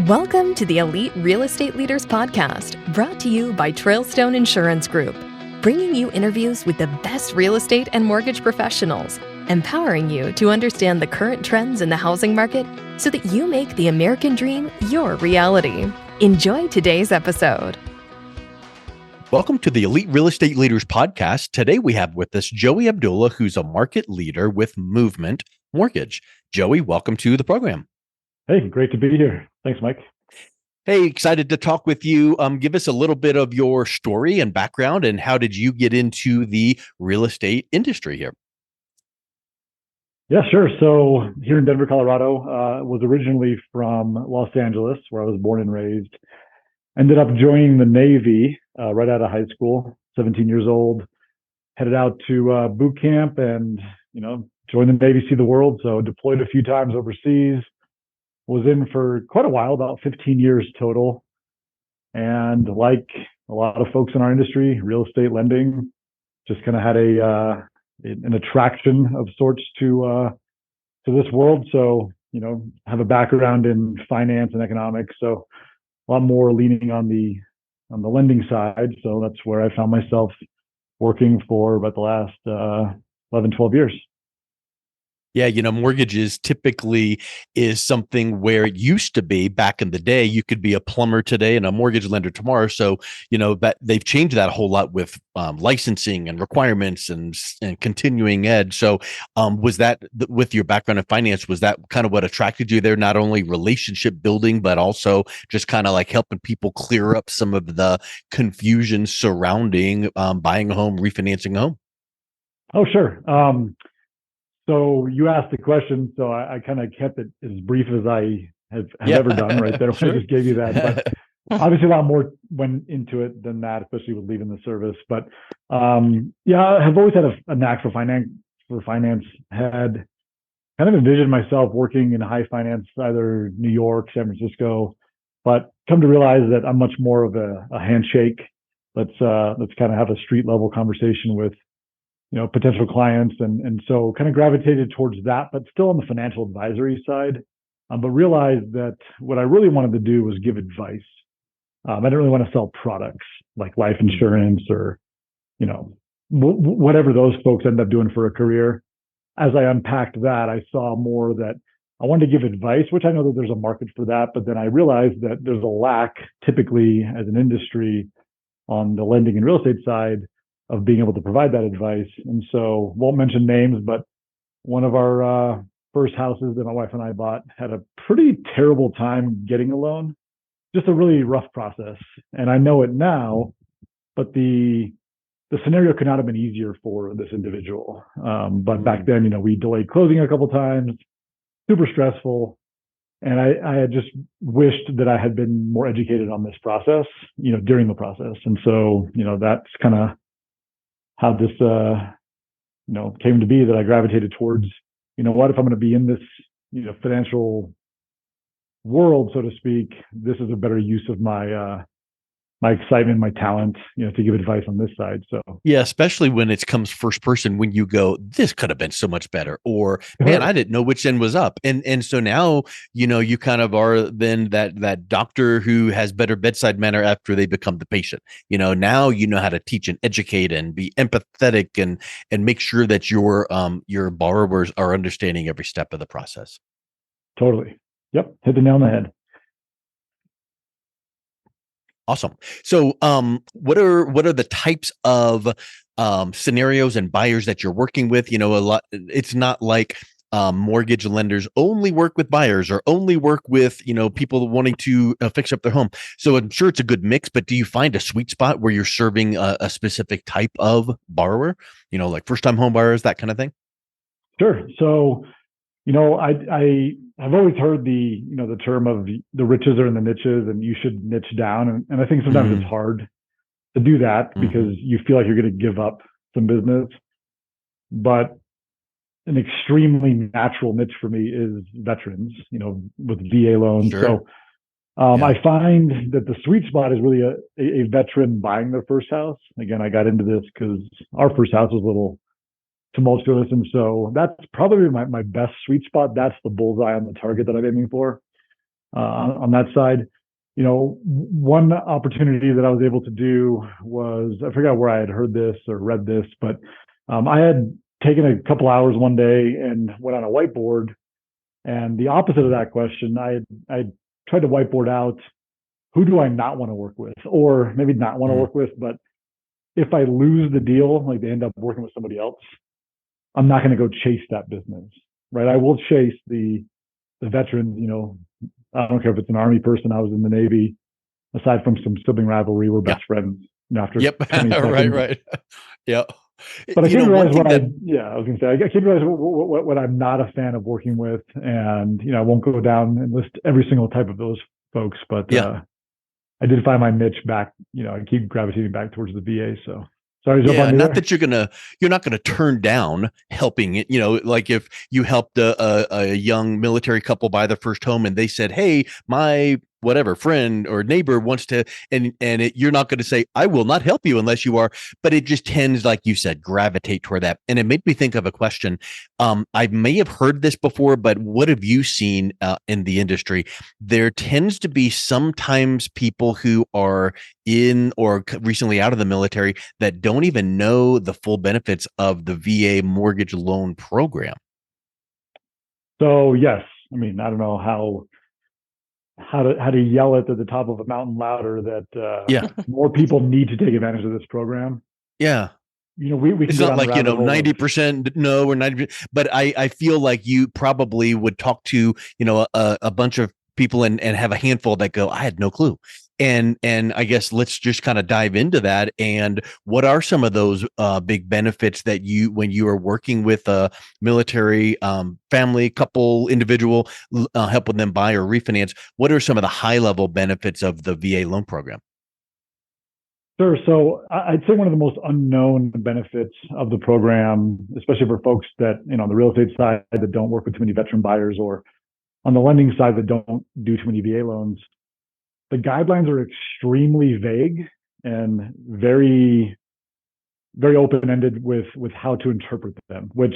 Welcome to the Elite Real Estate Leaders Podcast, brought to you by Trailstone Insurance Group, bringing you interviews with the best real estate and mortgage professionals, empowering you to understand the current trends in the housing market so that you make the American dream your reality. Enjoy today's episode. Welcome to the Elite Real Estate Leaders Podcast. Today we have with us Joey Abdullah, who's a market leader with Movement Mortgage. Joey, welcome to the program. Hey, great to be here. Thanks, Mike. Hey, excited to talk with you. Give us a little bit of your story and background, and how did you get into the real estate industry here? Yeah, sure. So here in Denver, Colorado, was originally from Los Angeles, where I was born and raised. Ended up joining the Navy right out of high school, 17 years old. Headed out to boot camp and, joined the Navy, see the world. So deployed a few times overseas. Was in for quite a while, about 15 years total. And like a lot of folks in our industry, real estate lending just kind of had an attraction of sorts to this world. So, have a background in finance and economics. So a lot more leaning on the lending side. So that's where I found myself working for about the last 11, 12 years. Yeah, mortgages typically is something where it used to be back in the day. You could be a plumber today and a mortgage lender tomorrow. So, that they've changed that a whole lot with licensing and requirements and continuing ed. So, was that with your background in finance, was that kind of what attracted you there? Not only relationship building, but also just kind of like helping people clear up some of the confusion surrounding buying a home, refinancing a home? Oh, sure. So you asked the question, so I kind of kept it as brief as I have ever done right there. Sure. I just gave you that, but obviously a lot more went into it than that, especially with leaving the service. But I have always had a knack for finance. Had kind of envisioned myself working in high finance, either New York, San Francisco, but come to realize that I'm much more of a handshake. Let's kind of have a street level conversation with potential clients. And so kind of gravitated towards that, but still on the financial advisory side. But realized that what I really wanted to do was give advice. I didn't really want to sell products like life insurance or, whatever those folks end up doing for a career. As I unpacked that, I saw more that I wanted to give advice, which I know that there's a market for that. But then I realized that there's a lack typically as an industry on the lending and real estate side of being able to provide that advice. And so won't mention names, but one of our first houses that my wife and I bought had a pretty terrible time getting a loan, just a really rough process. And I know it now, but the scenario could not have been easier for this individual. But back then, we delayed closing a couple of times, super stressful. And I had just wished that I had been more educated on this process, during the process. And so, that's kind of how this, came to be, that I gravitated towards, what if I'm going to be in this, financial world, so to speak, this is a better use of my excitement, my talent, to give advice on this side. So yeah, especially when it comes first person, when you go, this could have been so much better, or man, I didn't know which end was up. And so now, you kind of are then that doctor who has better bedside manner after they become the patient. Now you know how to teach and educate and be empathetic and make sure that your borrowers are understanding every step of the process. Totally. Yep. Hit the nail on the head. Awesome. So, what are the types of scenarios and buyers that you're working with? A lot. It's not like mortgage lenders only work with buyers or only work with people wanting to fix up their home. So I'm sure it's a good mix. But do you find a sweet spot where you're serving a specific type of borrower? Like first time home buyers, that kind of thing. Sure. So, I've always heard the term of the riches are in the niches and you should niche down. And I think sometimes it's hard to do that because you feel like you're going to give up some business. But an extremely natural niche for me is veterans, with VA loans. Sure. So I find that the sweet spot is really a veteran buying their first house. Again, I got into this because our first house was a little tumultuous. And so that's probably my best sweet spot. That's the bullseye on the target that I'm aiming for. on that side. One opportunity that I was able to do was, I forgot where I had heard this or read this, but I had taken a couple hours one day and went on a whiteboard. And the opposite of that question, I tried to whiteboard out, who do I not want to work with, or maybe not want to work with, but if I lose the deal, like they end up working with somebody else, I'm not going to go chase that business, right? I will chase the veterans. I don't care if it's an Army person. I was in the Navy. Aside from some sibling rivalry, we're best friends. After 20 seconds. right. Yeah. But I came to realize I was going to say, I came to realize what I'm not a fan of working with, and I won't go down and list every single type of those folks, but I did find my niche back. I keep gravitating back towards the VA. So sorry to jump on you not there. that you're not gonna turn down helping it. Like if you helped a young military couple buy their first home and they said, "Hey, my whatever friend or neighbor wants to," you're not going to say, "I will not help you unless you are," but it just tends, like you said, gravitate toward that. And it made me think of a question. I may have heard this before, but what have you seen in the industry? There tends to be sometimes people who are in or recently out of the military that don't even know the full benefits of the VA mortgage loan program. So yes, I don't know how to yell it at the top of a mountain louder that more people need to take advantage of this program. Yeah. We it's not like 90% no or 90%, but I feel like you probably would talk to a bunch of people and have a handful that go, I had no clue. And I guess let's just kind of dive into that. And what are some of those big benefits that when you are working with a military family, couple, individual, helping them buy or refinance? What are some of the high level benefits of the VA loan program? Sure. So I'd say one of the most unknown benefits of the program, especially for folks that, on the real estate side that don't work with too many veteran buyers, or on the lending side that don't do too many VA loans, the guidelines are extremely vague and very, very open-ended with how to interpret them, which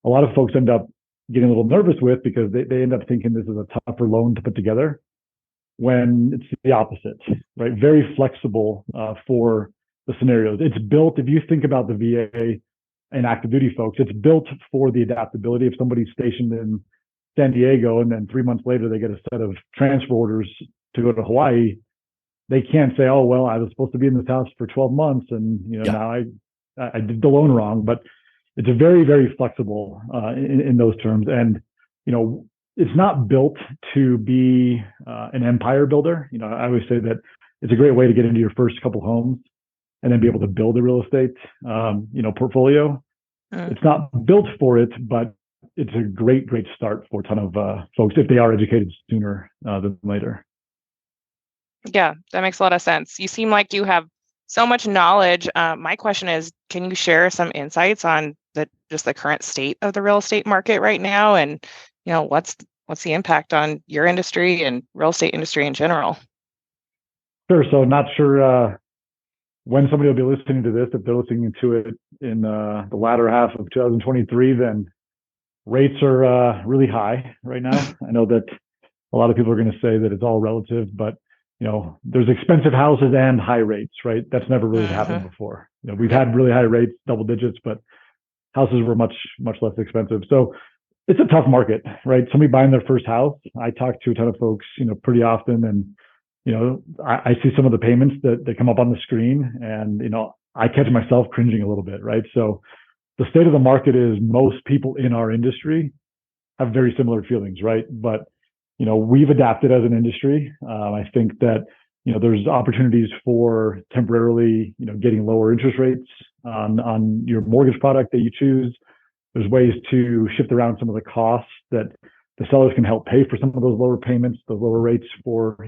a lot of folks end up getting a little nervous with because they end up thinking this is a tougher loan to put together, when it's the opposite, right? Very flexible for the scenarios. It's built, if you think about the VA and active duty folks, it's built for the adaptability. If somebody's stationed in San Diego and then 3 months later they get a set of transfer orders to go to Hawaii, they can't say, oh, well, I was supposed to be in this house for 12 months and now I did the loan wrong. But it's a very, very flexible in those terms. And, it's not built to be an empire builder. I always say that it's a great way to get into your first couple homes and then be able to build a real estate, portfolio. It's not built for it, but it's a great, great start for a ton of folks if they are educated sooner than later. Yeah, that makes a lot of sense. You seem like you have so much knowledge. My question is, can you share some insights on just the current state of the real estate market right now, and what's the impact on your industry and real estate industry in general? Sure. So not sure when somebody will be listening to this. If they're listening to it in the latter half of 2023, then rates are really high right now. I know that a lot of people are going to say that it's all relative, but there's expensive houses and high rates, right? That's never really happened before. We've had really high rates, double digits, but houses were much, much less expensive. So it's a tough market, right? Somebody buying their first house. I talk to a ton of folks, pretty often, and I see some of the payments that come up on the screen, and I catch myself cringing a little bit, right? So the state of the market is most people in our industry have very similar feelings, right? But we've adapted as an industry. I think that there's opportunities for temporarily getting lower interest rates on your mortgage product that you choose. There's ways to shift around some of the costs that the sellers can help pay for some of those lower payments, those lower rates for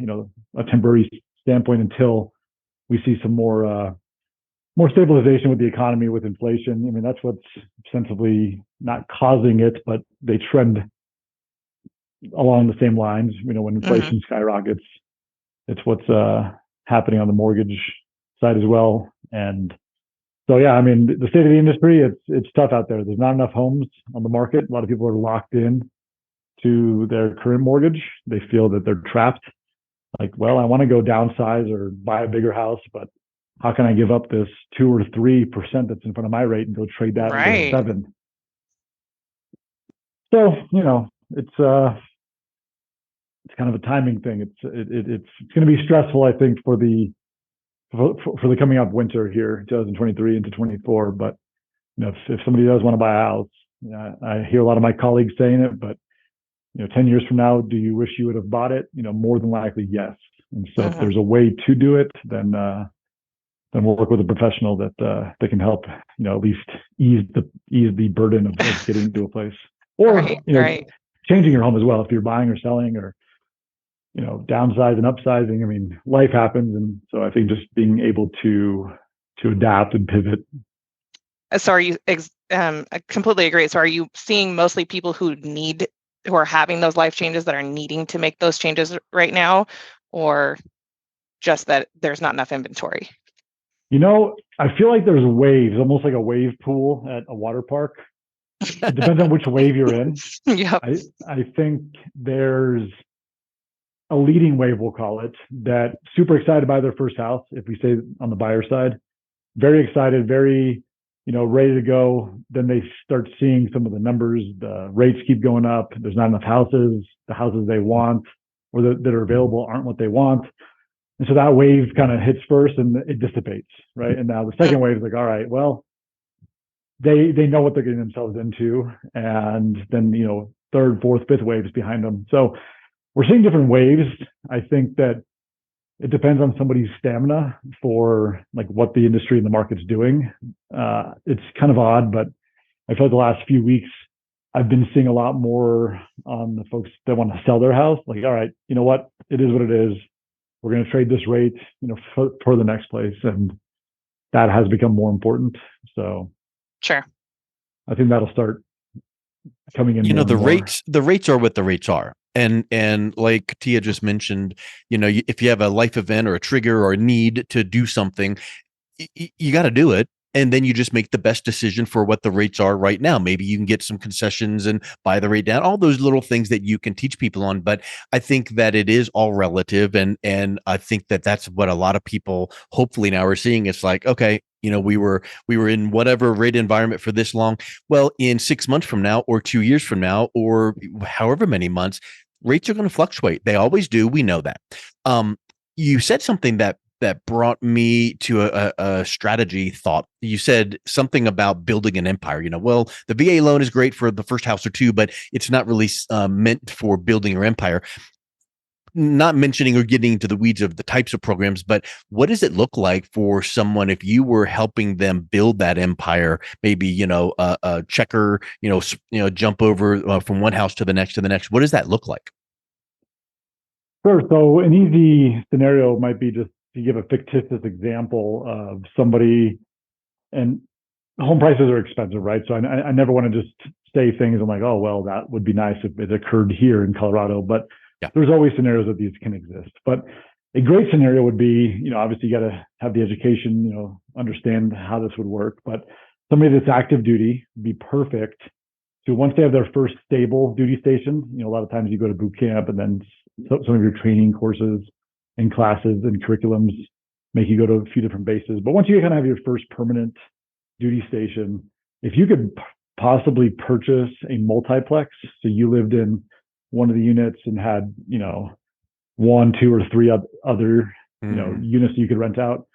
a temporary standpoint until we see some more stabilization with the economy, with inflation. That's what's ostensibly not causing it, but they trend along the same lines. When inflation skyrockets, it's what's happening on the mortgage side as well. And so, yeah, the state of the industry, it's tough out there. There's not enough homes on the market. A lot of people are locked in to their current mortgage. They feel that they're trapped. Like, well, I want to go downsize or buy a bigger house, but how can I give up this 2 or 3% that's in front of my rate and go trade that and get a Right. 7? So, it's kind of a timing thing. It's going to be stressful, I think, for the coming up winter here, 2023 into 24. But if somebody does want to buy a house, I hear a lot of my colleagues saying it, but 10 years from now, do you wish you would have bought it? More than likely, yes. And so if there's a way to do it, then we'll work with a professional that can help, at least ease the burden of getting to a place, or right. changing your home as well if you're buying or selling, or downsizing, upsizing. I mean, life happens, and so I think just being able to adapt and pivot. So are you? I completely agree. So are you seeing mostly people who are having those life changes that are needing to make those changes right now, or just that there's not enough inventory? I feel like there's waves, almost like a wave pool at a water park. It depends on which wave you're in. Yep. I think there's a leading wave, we'll call it, that super excited by their first house. If we say on the buyer side, very excited, very, ready to go. Then they start seeing some of the numbers, the rates keep going up. There's not enough houses. The houses they want or that are available aren't what they want. And so that wave kind of hits first and it dissipates, right? And now the second wave is like, all right, well, they know what they're getting themselves into. And then, third, fourth, fifth waves behind them. So we're seeing different waves. I think that it depends on somebody's stamina for like what the industry and the market's doing. It's kind of odd, but I feel like the last few weeks, I've been seeing a lot more on the folks that want to sell their house. Like, all right, you know what? It is what it is. We're going to trade this rate, for the next place. And that has become more important. So sure. I think that'll start coming in. The rates are what the rates are. And like Tia just mentioned, if you have a life event or a trigger or a need to do something, you got to do it. And then you just make the best decision for what the rates are right now. Maybe you can get some concessions and buy the rate down, all those little things that you can teach people on. But I think that it is all relative. And I think that that's what a lot of people hopefully now are seeing. It's like, okay, we were in whatever rate environment for this long. Well, in 6 months from now, or 2 years from now, or however many months, rates are going to fluctuate. They always do. We know that. You said something that brought me to a strategy thought. You said something about building an empire. Well, the VA loan is great for the first house or two, but it's not really meant for building your empire. Not mentioning or getting into the weeds of the types of programs, but what does it look like for someone if you were helping them build that empire? Maybe a checker, jump over from one house to the next. What does that look like? Sure. So an easy scenario might be just to give a fictitious example of somebody, and home prices are expensive, right? So I never want to just say things. I'm like, oh, well, that would be nice if it occurred here in Colorado, but there's always scenarios that these can exist. But a great scenario would be, obviously you got to have the education, understand how this would work, but somebody that's active duty would be perfect. So once they have their first stable duty station, a lot of times you go to boot camp and then some of your training courses and classes and curriculums make you go to a few different bases. But once you kind of have your first permanent duty station, if you could possibly purchase a multiplex, so you lived in one of the units and had, 1, 2, or 3 other, units you could rent out,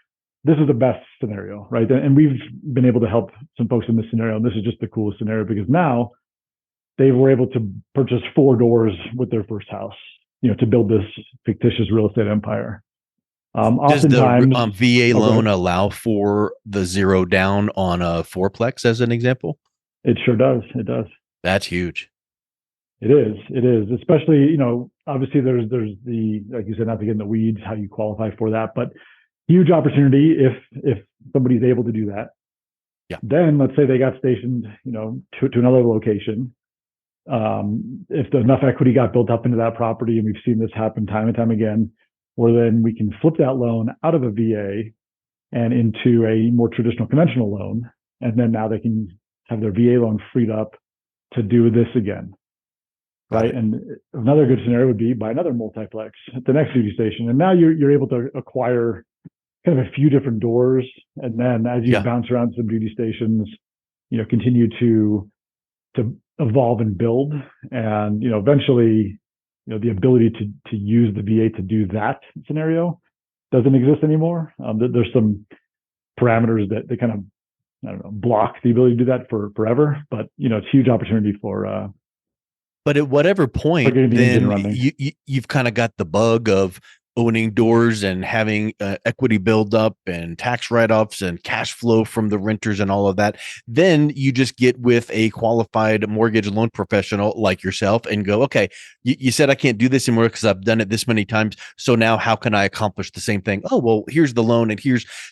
this is the best scenario, right? And we've been able to help some folks in this scenario. And this is just the coolest scenario because now they were able to purchase 4 doors with their first house, to build this fictitious real estate empire. Does the VA loan allow for the 0 down on a 4-plex as an example? It sure does. It does. That's huge. It is. Especially, obviously there's the, like you said, not to get in the weeds, how you qualify for that, but huge opportunity if somebody's able to do that. Yeah. Then let's say they got stationed, to another location. If enough equity got built up into that property, and we've seen this happen time and time again, where then we can flip that loan out of a VA and into a more traditional conventional loan. And then now they can have their VA loan freed up to do this again. right? And another good scenario would be buy another multiplex at the next duty station. And now you're able to acquire kind of a few different doors. And then as you bounce around some duty stations, continue to evolve and build. And, eventually, the ability to use the VA to do that scenario doesn't exist anymore. There's some parameters that kind of, I don't know, block the ability to do that for forever. But, it's a huge opportunity for but at whatever point, then you've kind of got the bug of owning doors and having equity build up and tax write-offs and cash flow from the renters and all of that. Then you just get with a qualified mortgage loan professional like yourself and go, okay, you said I can't do this anymore because I've done it this many times. So now how can I accomplish the same thing? Oh, well, here's the loan. And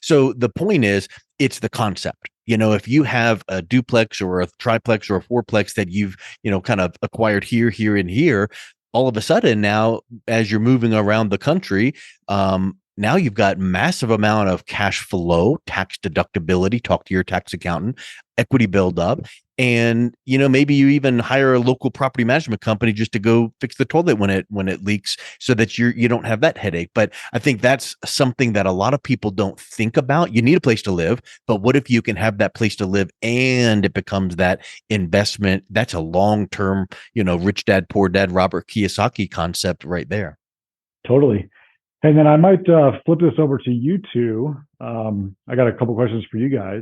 so the point is, it's the concept. If you have a duplex or a triplex or a fourplex that you've, kind of acquired here, and here, all of a sudden now, as you're moving around the country, now you've got massive amount of cash flow, tax deductibility, talk to your tax accountant, equity buildup. And, maybe you even hire a local property management company just to go fix the toilet when it leaks so that you don't have that headache. But I think that's something that a lot of people don't think about. You need a place to live, but what if you can have that place to live and it becomes that investment? That's a long-term, rich dad, poor dad, Robert Kiyosaki concept right there. Totally. And then I might flip this over to you two. I got a couple questions for you guys.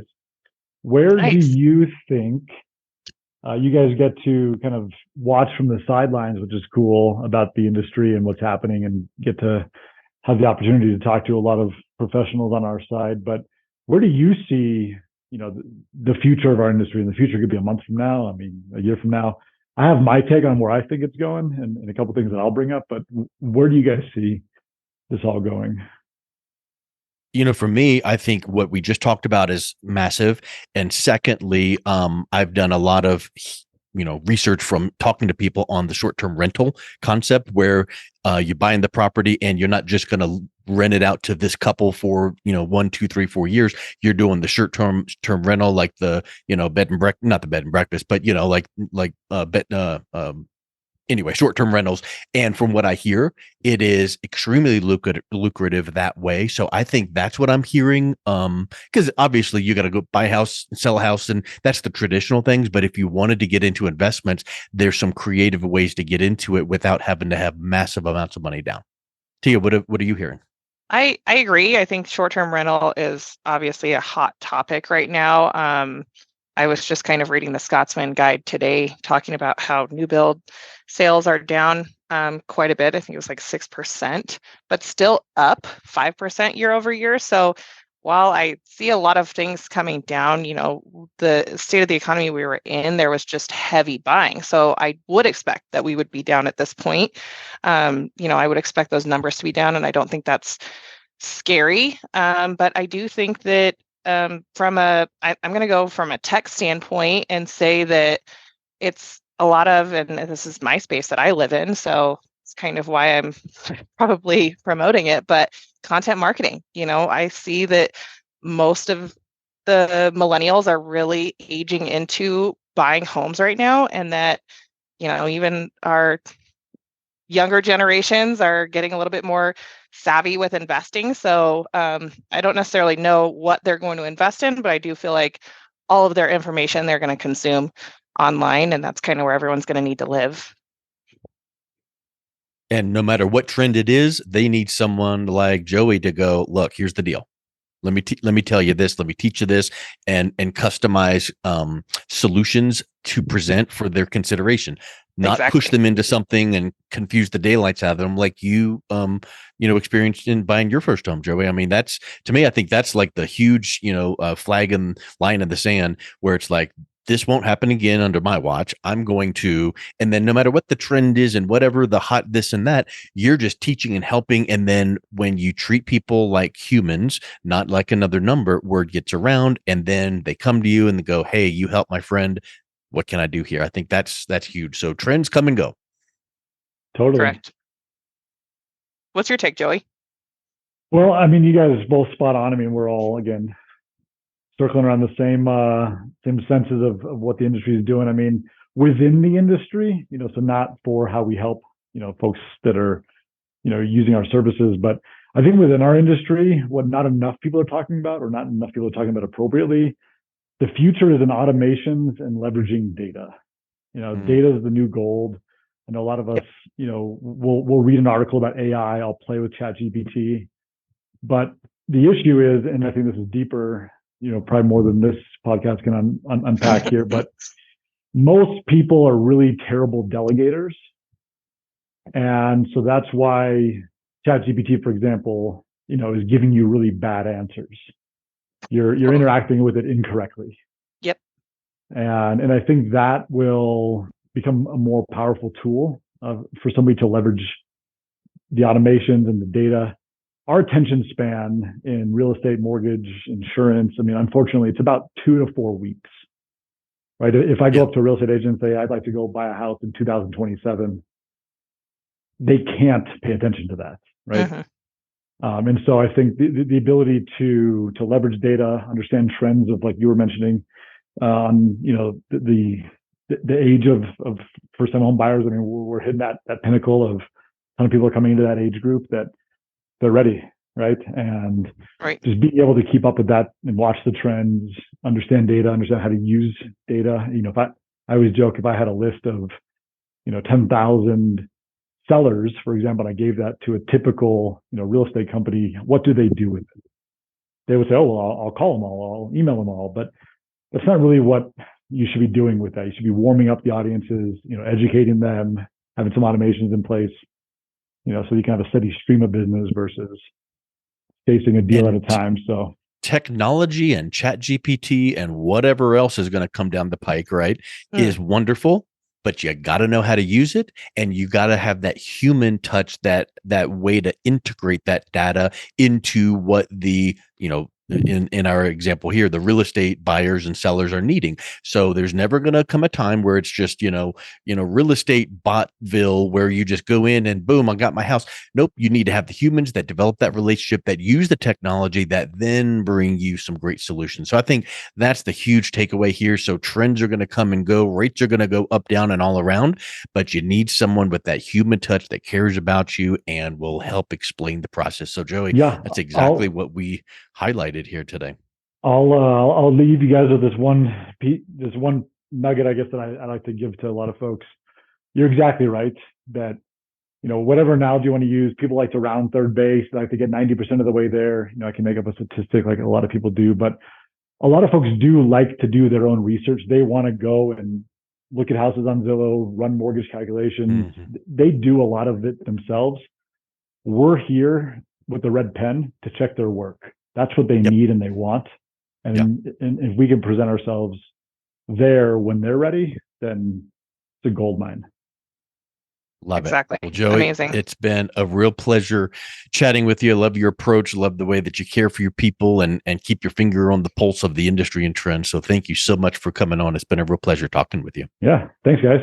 Where do you think you guys get to kind of watch from the sidelines, which is cool, about the industry and what's happening, and get to have the opportunity to talk to a lot of professionals on our side. But where do you see, the future of our industry? And the future could be a month from now, a year from now. I have my take on where I think it's going and a couple things that I'll bring up, but where do you guys see this all going? For me, I think what we just talked about is massive. And secondly, I've done a lot of, research from talking to people on the short-term rental concept where you buy in the property and you're not just going to rent it out to this couple for, 1, 2, 3, 4 years. You're doing the short-term rental, like the, bed and breakfast, not the bed and breakfast, but, anyway, short-term rentals. And from what I hear, it is extremely lucrative that way. So I think that's what I'm hearing. Because obviously you got to go buy a house, sell a house, and that's the traditional things. But if you wanted to get into investments, there's some creative ways to get into it without having to have massive amounts of money down. Tia, what are you hearing? I agree. I think short-term rental is obviously a hot topic right now. I was just kind of reading the Scotsman Guide today, talking about how new build sales are down quite a bit. I think it was like 6%, but still up 5% year over year. So while I see a lot of things coming down, the state of the economy we were in, there was just heavy buying. So I would expect that we would be down at this point. I would expect those numbers to be down, and I don't think that's scary. But I do think that I'm going to go from a tech standpoint and say that it's a lot of, and this is my space that I live in, so it's kind of why I'm probably promoting it, but content marketing. I see that most of the millennials are really aging into buying homes right now, and that, even our younger generations are getting a little bit more savvy with investing. So I don't necessarily know what they're going to invest in, but I do feel like all of their information they're going to consume online, and that's kind of where everyone's going to need to live. And no matter what trend it is, they need someone like Joey to go, look, here's the deal. Let me tell you this. Let me teach you this, and customize solutions to present for their consideration. Not push them into something and confuse the daylights out of them, like you experienced in buying your first home, Joey. That's, to me, I think that's like the huge, flag and line in the sand, where it's like, this won't happen again under my watch. I'm going to, and then no matter what the trend is and whatever the hot this and that, you're just teaching and helping. And then when you treat people like humans, not like another number, word gets around, and then they come to you and they go, hey, you help my friend. What can I do here? I think that's huge. So trends come and go. Totally. Correct. What's your take, Joey? Well, you guys both spot on. We're all, again, circling around the same senses of what the industry is doing. within the industry, so not for how we help, folks that are, using our services. But I think within our industry, what not enough people are talking about, or not enough people are talking about appropriately, the future is in automations and leveraging data. Data is the new gold. I know a lot of us, we'll read an article about AI. I'll play with ChatGPT. But the issue is, and I think this is deeper, probably more than this podcast can unpack here, but most people are really terrible delegators. And so that's why ChatGPT, for example, is giving you really bad answers. You're interacting with it incorrectly. Yep. And I think that will become a more powerful tool for somebody to leverage the automations and the data. Our attention span in real estate, mortgage, insurance, unfortunately, it's about 2 to 4 weeks, right? If I go up to a real estate agent and say, I'd like to go buy a house in 2027, they can't pay attention to that, right? Mm-hmm. And so I think the ability to leverage data, understand trends of, like you were mentioning, the age of first-time home buyers. We're hitting that pinnacle of a ton of people are coming into that age group that they're ready, right? And just being able to keep up with that and watch the trends, understand data, understand how to use data. If I always joke, if I had a list of 10,000 sellers, for example, and I gave that to a typical real estate company, what do they do with it? They would say, oh, well, I'll call them all, I'll email them all. But that's not really what you should be doing with that. You should be warming up the audiences, educating them, having some automations in place, so you can have a steady stream of business versus chasing a deal at a time. So technology and ChatGPT and whatever else is going to come down the pike, right, is wonderful, but you got to know how to use it, and you got to have that human touch, that way to integrate that data into what the, in our example here, the real estate buyers and sellers are needing. So there's never going to come a time where it's just, real estate botville where you just go in and boom, I got my house. Nope. You need to have the humans that develop that relationship, that use the technology, that then bring you some great solutions. So I think that's the huge takeaway here. So trends are going to come and go, rates are going to go up, down, and all around, but you need someone with that human touch that cares about you and will help explain the process. So Joey, that's exactly what we highlighted here today. I'll leave you guys with this one nugget, I guess, that I like to give to a lot of folks. You're exactly right that, whatever analogy you want to use, people like to round third base, they like to get 90% of the way there. I can make up a statistic like a lot of people do, but a lot of folks do like to do their own research. They want to go and look at houses on Zillow, run mortgage calculations. Mm-hmm. They do a lot of it themselves. We're here with the red pen to check their work. That's what they need and they want. And if we can present ourselves there when they're ready, then it's a gold mine. Love exactly. Well, Joey, amazing. It's been a real pleasure chatting with you. I love your approach. Love the way that you care for your people and keep your finger on the pulse of the industry and trends. So thank you so much for coming on. It's been a real pleasure talking with you. Yeah. Thanks, guys.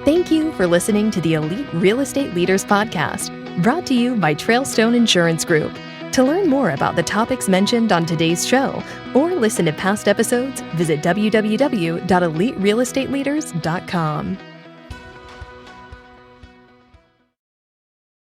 Thank you for listening to the Elite Real Estate Leaders Podcast, brought to you by Trailstone Insurance Group. To learn more about the topics mentioned on today's show or listen to past episodes, visit www.eliterealestateleaders.com.